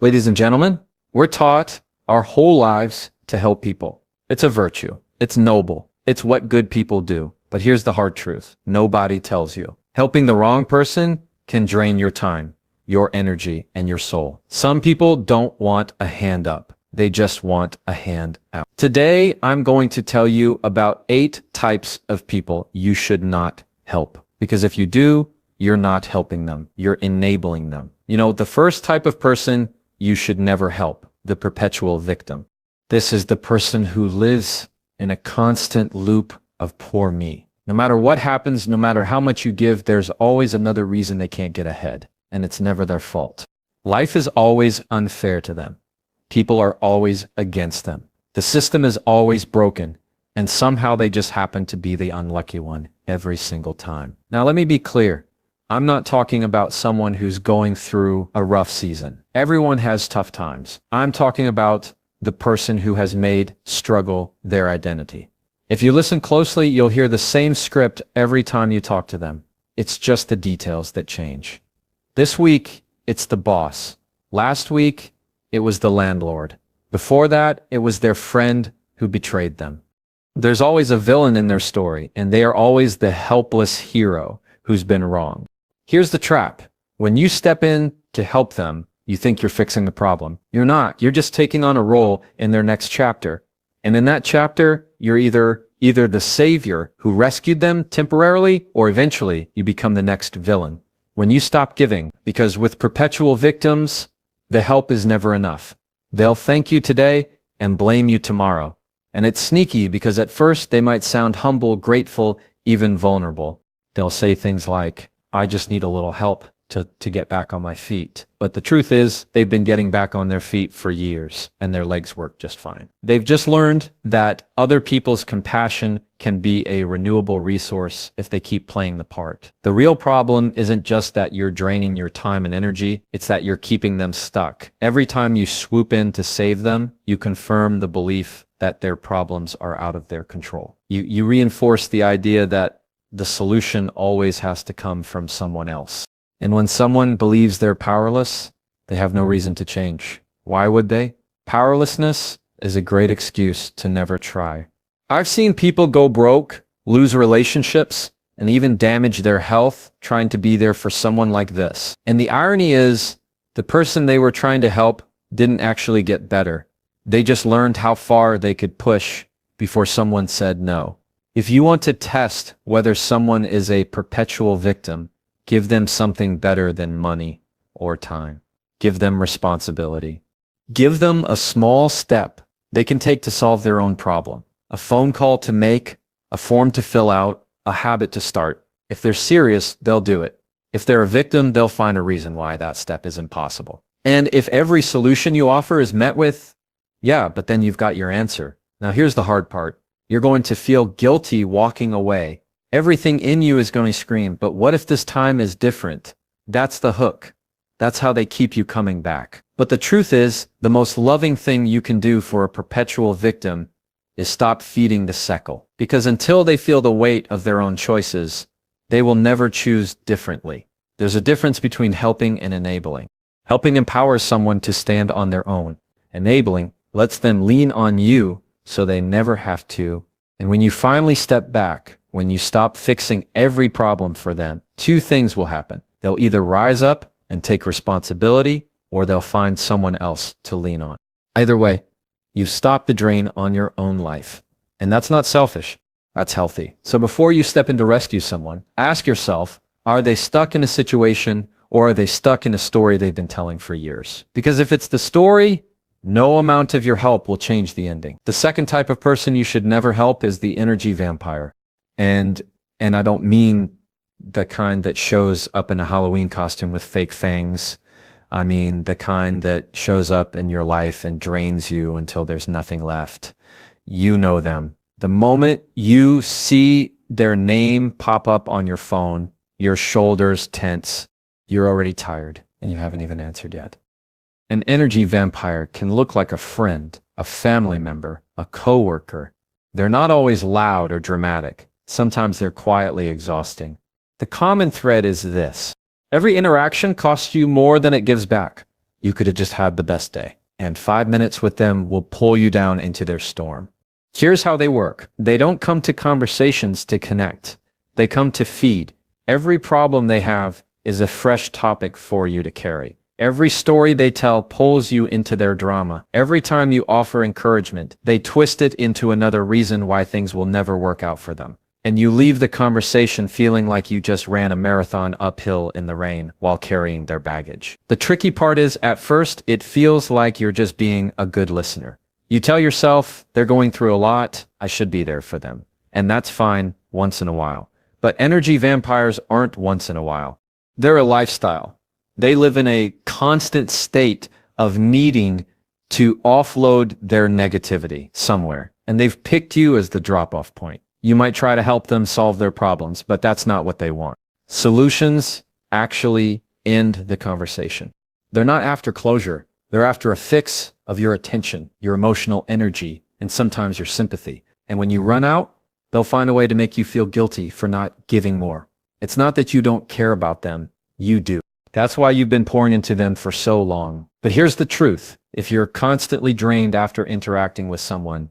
Ladies and gentlemen, we're taught our whole lives to help people. It's a virtue. It's noble. It's what good people do. But here's the hard truth. Nobody tells you. Helping the wrong person can drain your time, your energy, and your soul. Some people don't want a hand up. They just want a hand out. Today, I'm going to tell you about 8 types of people you should not help. Because if you do, you're not helping them. You're enabling them. You know, the first type of person you should never help, the perpetual victim. This is the person who lives in a constant loop of poor me. No matter what happens, no matter how much you give, there's always another reason they can't get ahead. And it's never their fault. Life is always unfair to them. People are always against them. The system is always broken. And somehow they just happen to be the unlucky one every single time. Now let me be clear. I'm not talking about someone who's going through a rough season. Everyone has tough times. I'm talking about the person who has made struggle their identity. If you listen closely, you'll hear the same script every time you talk to them. It's just the details that change. This week, it's the boss. Last week, it was the landlord. Before that, it was their friend who betrayed them. There's always a villain in their story, and they are always the helpless hero who's been wronged. Here's the trap. When you step in to help them, you think you're fixing the problem. You're not. You're just taking on a role in their next chapter. And in that chapter, you're either the savior who rescued them temporarily, or eventually you become the next villain. When you stop giving, because with perpetual victims, the help is never enough. They'll thank you today and blame you tomorrow. And it's sneaky because at first they might sound humble, grateful, even vulnerable. They'll say things like, I just need a little help to get back on my feet. But the truth is, they've been getting back on their feet for years, and their legs work just fine. They've just learned that other people's compassion can be a renewable resource if they keep playing the part. The real problem isn't just that you're draining your time and energy, it's that you're keeping them stuck. Every time you swoop in to save them, you confirm the belief that their problems are out of their control. You reinforce the idea that the solution always has to come from someone else. And when someone believes they're powerless, they have no reason to change. Why would they? Powerlessness is a great excuse to never try. I've seen people go broke, lose relationships, and even damage their health trying to be there for someone like this. And the irony is, the person they were trying to help didn't actually get better. They just learned how far they could push before someone said no. If you want to test whether someone is a perpetual victim, give them something better than money or time. Give them responsibility. Give them a small step they can take to solve their own problem. A phone call to make, a form to fill out, a habit to start. If they're serious, they'll do it. If they're a victim, they'll find a reason why that step is impossible. And if every solution you offer is met with, yeah, but then you've got your answer. Now here's the hard part. You're going to feel guilty walking away. Everything in you is going to scream, but what if this time is different? That's the hook. That's how they keep you coming back. But the truth is, the most loving thing you can do for a perpetual victim is stop feeding the sickle. Because until they feel the weight of their own choices, they will never choose differently. There's a difference between helping and enabling. Helping empowers someone to stand on their own. Enabling lets them lean on you so they never have to. And when you finally step back, when you stop fixing every problem for them, 2 things will happen. They'll either rise up and take responsibility, or they'll find someone else to lean on. Either way, you've stopped the drain on your own life. And that's not selfish. That's healthy. So before you step in to rescue someone, ask yourself, are they stuck in a situation, or are they stuck in a story they've been telling for years? Because if it's the story, no amount of your help will change the ending. The second type of person you should never help is the energy vampire. And I don't mean the kind that shows up in a Halloween costume with fake fangs. I mean the kind that shows up in your life and drains you until there's nothing left. You know them. The moment you see their name pop up on your phone, your shoulders tense. You're already tired and you haven't even answered yet. An energy vampire can look like a friend, a family member, a coworker. They're not always loud or dramatic. Sometimes they're quietly exhausting. The common thread is this. Every interaction costs you more than it gives back. You could have just had the best day. And 5 minutes with them will pull you down into their storm. Here's how they work. They don't come to conversations to connect. They come to feed. Every problem they have is a fresh topic for you to carry. Every story they tell pulls you into their drama. Every time you offer encouragement, they twist it into another reason why things will never work out for them. And you leave the conversation feeling like you just ran a marathon uphill in the rain while carrying their baggage. The tricky part is, at first, it feels like you're just being a good listener. You tell yourself, they're going through a lot, I should be there for them. And that's fine once in a while. But energy vampires aren't once in a while. They're a lifestyle. They live in a constant state of needing to offload their negativity somewhere. And they've picked you as the drop-off point. You might try to help them solve their problems, but that's not what they want. Solutions actually end the conversation. They're not after closure. They're after a fix of your attention, your emotional energy, and sometimes your sympathy. And when you run out, they'll find a way to make you feel guilty for not giving more. It's not that you don't care about them. You do. That's why you've been pouring into them for so long. But here's the truth. If you're constantly drained after interacting with someone,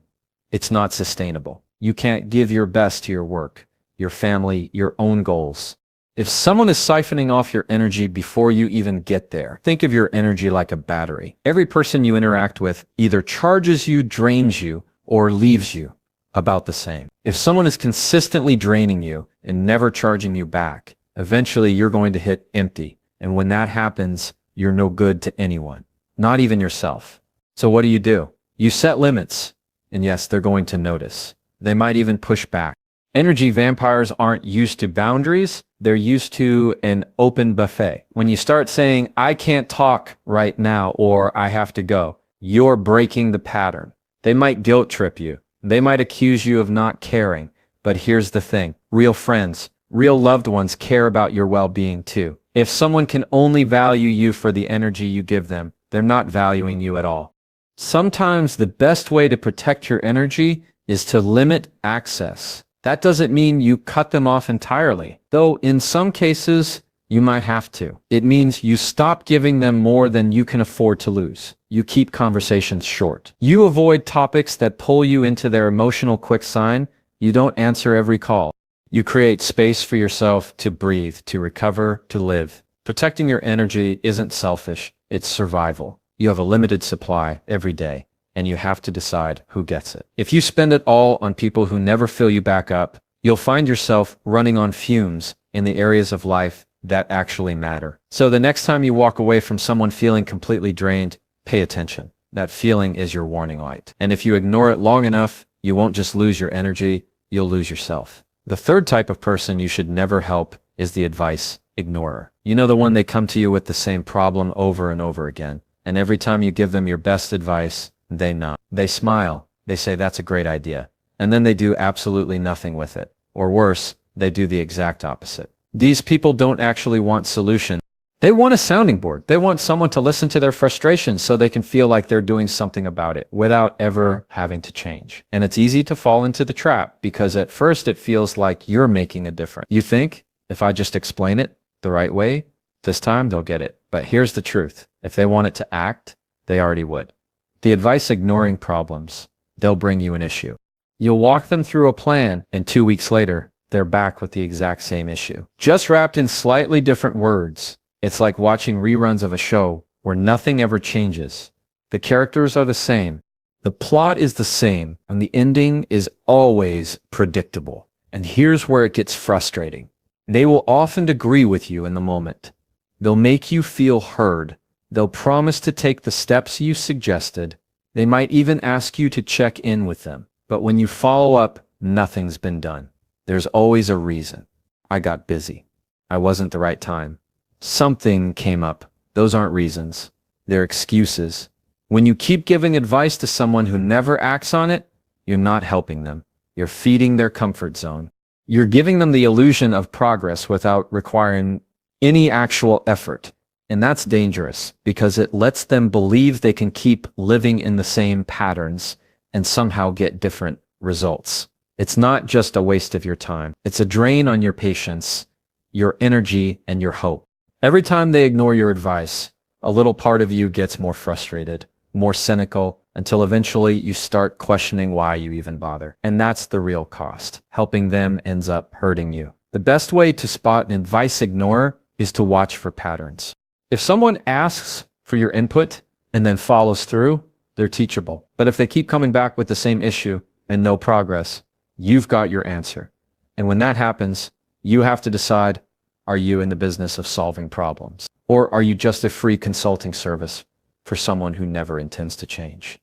it's not sustainable. You can't give your best to your work, your family, your own goals. If someone is siphoning off your energy before you even get there, think of your energy like a battery. Every person you interact with either charges you, drains you, or leaves you about the same. If someone is consistently draining you and never charging you back, eventually you're going to hit empty. And when that happens, you're no good to anyone, not even yourself. So what do? You set limits. And yes, they're going to notice. They might even push back. Energy vampires aren't used to boundaries. They're used to an open buffet. When you start saying, I can't talk right now, or I have to go, you're breaking the pattern. They might guilt trip you. They might accuse you of not caring. But here's the thing. Real friends, real loved ones care about your well-being too. If someone can only value you for the energy you give them, they're not valuing you at all. Sometimes the best way to protect your energy is to limit access. That doesn't mean you cut them off entirely, though in some cases you might have to. It means you stop giving them more than you can afford to lose. You keep conversations short. You avoid topics that pull you into their emotional quicksand. You don't answer every call. You create space for yourself to breathe, to recover, to live. Protecting your energy isn't selfish, it's survival. You have a limited supply every day, and you have to decide who gets it. If you spend it all on people who never fill you back up, you'll find yourself running on fumes in the areas of life that actually matter. So the next time you walk away from someone feeling completely drained, pay attention. That feeling is your warning light. And if you ignore it long enough, you won't just lose your energy, you'll lose yourself. The third type of person you should never help is the advice ignorer. You know, the one they come to you with the same problem over and over again. And every time you give them your best advice, they nod. They smile. They say, that's a great idea. And then they do absolutely nothing with it. Or worse, they do the exact opposite. These people don't actually want solutions. They want a sounding board. They want someone to listen to their frustrations so they can feel like they're doing something about it without ever having to change. And it's easy to fall into the trap because at first it feels like you're making a difference. You think, if I just explain it the right way, this time they'll get it. But here's the truth. If they want it to act, they already would. The advice ignoring problems, they'll bring you an issue. You'll walk them through a plan, and 2 weeks later, they're back with the exact same issue. Just wrapped in slightly different words. It's like watching reruns of a show where nothing ever changes. The characters are the same. The plot is the same, and the ending is always predictable. And here's where it gets frustrating. They will often agree with you in the moment. They'll make you feel heard. They'll promise to take the steps you suggested. They might even ask you to check in with them. But when you follow up, nothing's been done. There's always a reason. I got busy. I wasn't the right time. Something came up. Those aren't reasons. They're excuses. When you keep giving advice to someone who never acts on it, you're not helping them. You're feeding their comfort zone. You're giving them the illusion of progress without requiring any actual effort. And that's dangerous because it lets them believe they can keep living in the same patterns and somehow get different results. It's not just a waste of your time. It's a drain on your patience, your energy, and your hope. Every time they ignore your advice, a little part of you gets more frustrated, more cynical, until eventually you start questioning why you even bother. And that's the real cost. Helping them ends up hurting you. The best way to spot an advice ignorer is to watch for patterns. If someone asks for your input and then follows through, they're teachable. But if they keep coming back with the same issue and no progress, you've got your answer. And when that happens, you have to decide, are you in the business of solving problems? Or are you just a free consulting service for someone who never intends to change?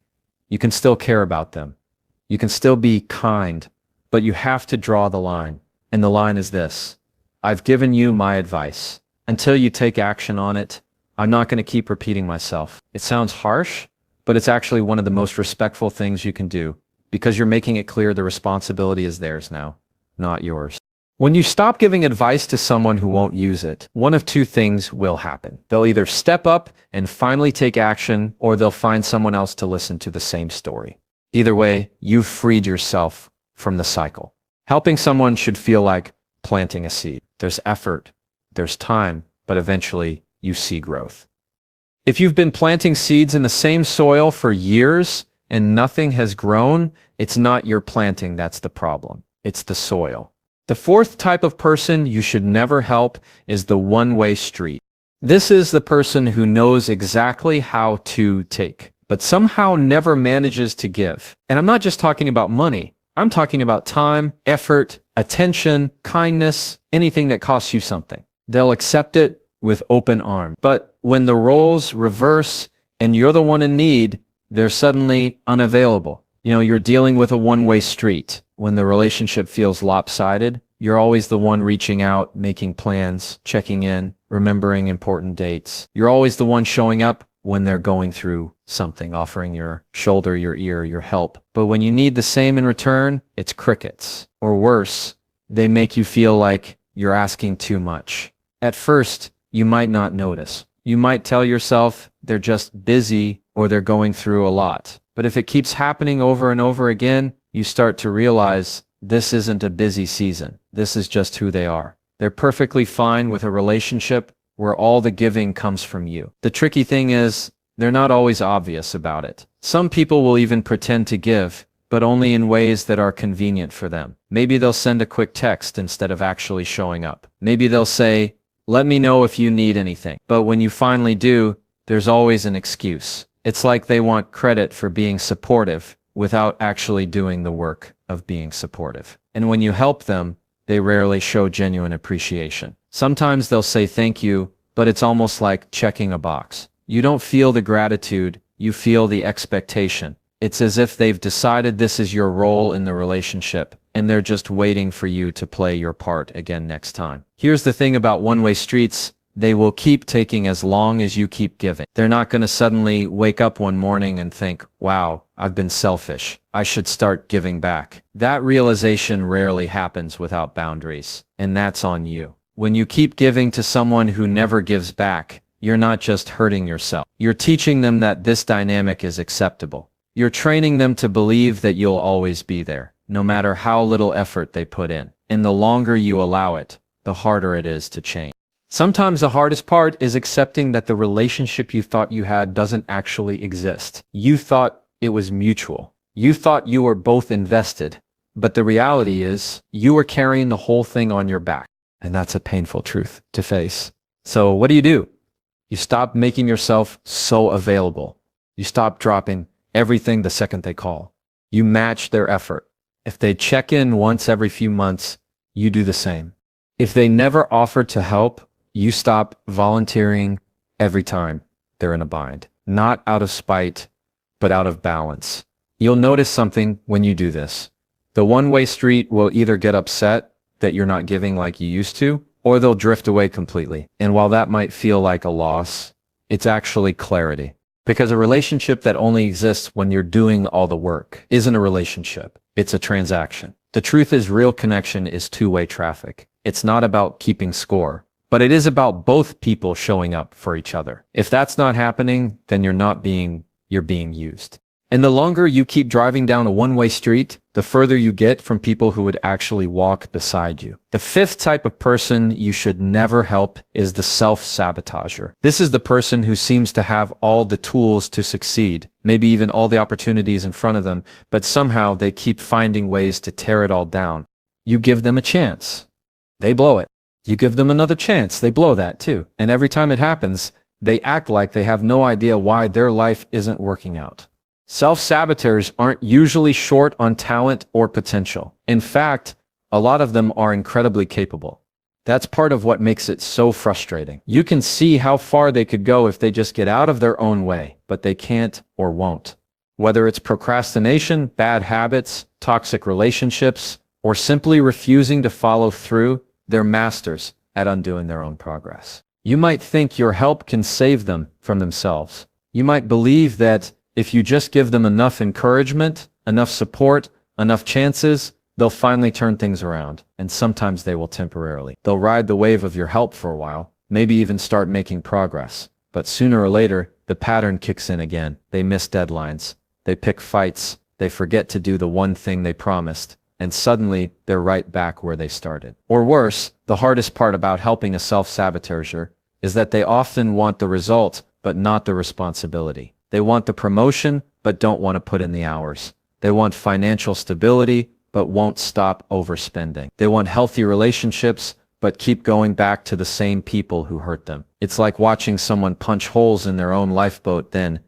You can still care about them. You can still be kind, but you have to draw the line. And the line is this: I've given you my advice. Until you take action on it, I'm not going to keep repeating myself. It sounds harsh, but it's actually one of the most respectful things you can do, because you're making it clear the responsibility is theirs now, not yours. When you stop giving advice to someone who won't use it, one of two things will happen. They'll either step up and finally take action, or they'll find someone else to listen to the same story. Either way, you've freed yourself from the cycle. Helping someone should feel like planting a seed. There's effort, there's time, but eventually you see growth. If you've been planting seeds in the same soil for years and nothing has grown, it's not your planting that's the problem. It's the soil. The fourth type of person you should never help is the one-way street. This is the person who knows exactly how to take, but somehow never manages to give. And I'm not just talking about money. I'm talking about time, effort, attention, kindness, anything that costs you something. They'll accept it with open arms. But when the roles reverse and you're the one in need, they're suddenly unavailable. You're dealing with a one-way street. When the relationship feels lopsided, you're always the one reaching out, making plans, checking in, remembering important dates. You're always the one showing up when they're going through something, offering your shoulder, your ear, your help. But when you need the same in return, it's crickets. Or worse, they make you feel like you're asking too much. At first, you might not notice. You might tell yourself they're just busy or they're going through a lot. But if it keeps happening over and over again, you start to realize this isn't a busy season. This is just who they are. They're perfectly fine with a relationship where all the giving comes from you. The tricky thing is, they're not always obvious about it. Some people will even pretend to give, but only in ways that are convenient for them. Maybe they'll send a quick text instead of actually showing up. Maybe they'll say, "Let me know if you need anything." But when you finally do, there's always an excuse. It's like they want credit for being supportive without actually doing the work of being supportive. And when you help them, they rarely show genuine appreciation. Sometimes they'll say thank you, but it's almost like checking a box. You don't feel the gratitude, you feel the expectation. It's as if they've decided this is your role in the relationship, and they're just waiting for you to play your part again next time. Here's the thing about one-way streets: they will keep taking as long as you keep giving. They're not going to suddenly wake up one morning and think, wow, I've been selfish. I should start giving back. That realization rarely happens without boundaries, and that's on you. When you keep giving to someone who never gives back, you're not just hurting yourself. You're teaching them that this dynamic is acceptable. You're training them to believe that you'll always be there, no matter how little effort they put in. And the longer you allow it, the harder it is to change. Sometimes the hardest part is accepting that the relationship you thought you had doesn't actually exist. You thought it was mutual. You thought you were both invested. But the reality is, you were carrying the whole thing on your back. And that's a painful truth to face. So what do? You stop making yourself so available. You stop dropping everything the second they call. You match their effort. If they check in once every few months, you do the same. If they never offer to help, you stop volunteering every time they're in a bind. Not out of spite, but out of balance. You'll notice something when you do this. The one-way street will either get upset that you're not giving like you used to, or they'll drift away completely. And while that might feel like a loss, it's actually clarity. Because a relationship that only exists when you're doing all the work isn't a relationship. It's a transaction. The truth is, real connection is two-way traffic. It's not about keeping score, but it is about both people showing up for each other. If that's not happening, then you're being used. And the longer you keep driving down a one-way street, the further you get from people who would actually walk beside you. The fifth type of person you should never help is the self-sabotager. This is the person who seems to have all the tools to succeed, maybe even all the opportunities in front of them, but somehow they keep finding ways to tear it all down. You give them a chance, they blow it. You give them another chance, they blow that too. And every time it happens, they act like they have no idea why their life isn't working out. Self-saboteurs aren't usually short on talent or potential. In fact, a lot of them are incredibly capable. That's part of what makes it so frustrating. You can see how far they could go if they just get out of their own way, but they can't or won't. Whether it's procrastination, bad habits, toxic relationships, or simply refusing to follow through, they're masters at undoing their own progress. You might think your help can save them from themselves. You might believe that if you just give them enough encouragement, enough support, enough chances, they'll finally turn things around. And sometimes they will temporarily. They'll ride the wave of your help for a while, maybe even start making progress. But sooner or later, the pattern kicks in again. They miss deadlines. They pick fights. They forget to do the one thing they promised. And suddenly, they're right back where they started. Or worse, the hardest part about helping a self-sabotager is that they often want the result, but not the responsibility. They want the promotion, but don't want to put in the hours. They want financial stability, but won't stop overspending. They want healthy relationships, but keep going back to the same people who hurt them. It's like watching someone punch holes in their own lifeboat and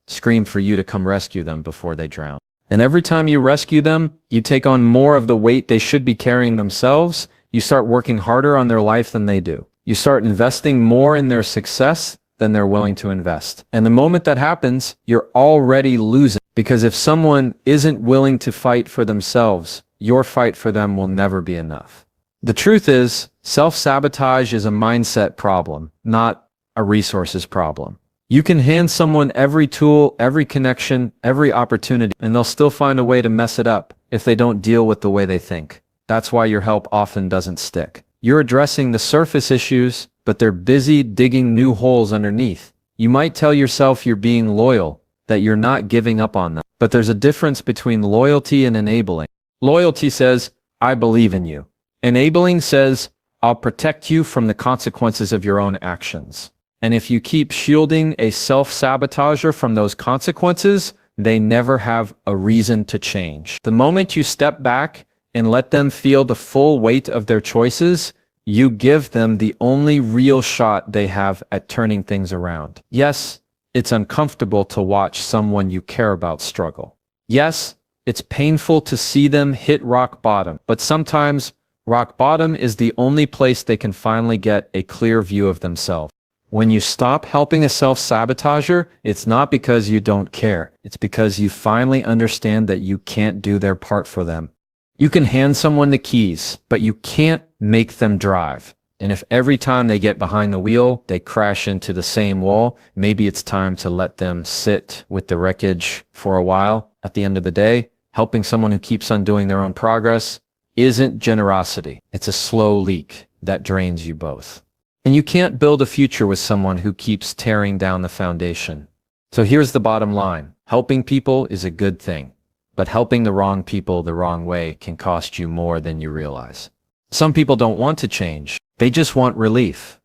scream for you to come rescue them before they drown. And every time you rescue them, you take on more of the weight they should be carrying themselves. You start working harder on their life than they do. You start investing more in their success than they're willing to invest. And the moment that happens, you're already losing. Because if someone isn't willing to fight for themselves, your fight for them will never be enough. The truth is, self-sabotage is a mindset problem, not a resources problem. You can hand someone every tool, every connection, every opportunity, and they'll still find a way to mess it up if they don't deal with the way they think. That's why your help often doesn't stick. You're addressing the surface issues, but they're busy digging new holes underneath. You might tell yourself you're being loyal, that you're not giving up on them. But there's a difference between loyalty and enabling. Loyalty says, I believe in you. Enabling says, I'll protect you from the consequences of your own actions. And if you keep shielding a self-sabotager from those consequences, they never have a reason to change. The moment you step back and let them feel the full weight of their choices, you give them the only real shot they have at turning things around. Yes, it's uncomfortable to watch someone you care about struggle. Yes, it's painful to see them hit rock bottom, but sometimes rock bottom is the only place they can finally get a clear view of themselves. When you stop helping a self-sabotager, it's not because you don't care. It's because you finally understand that you can't do their part for them. You can hand someone the keys, but you can't make them drive. And if every time they get behind the wheel, they crash into the same wall, maybe it's time to let them sit with the wreckage for a while. At the end of the day, helping someone who keeps undoing their own progress isn't generosity. It's a slow leak that drains you both. And you can't build a future with someone who keeps tearing down the foundation. So here's the bottom line. Helping people is a good thing, but helping the wrong people the wrong way can cost you more than you realize. Some people don't want to change. They just want relief.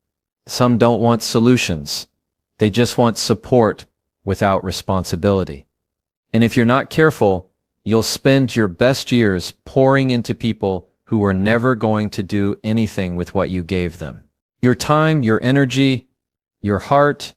Some don't want solutions. They just want support without responsibility. And if you're not careful, you'll spend your best years pouring into people who are never going to do anything with what you gave them. Your time, your energy, your heart,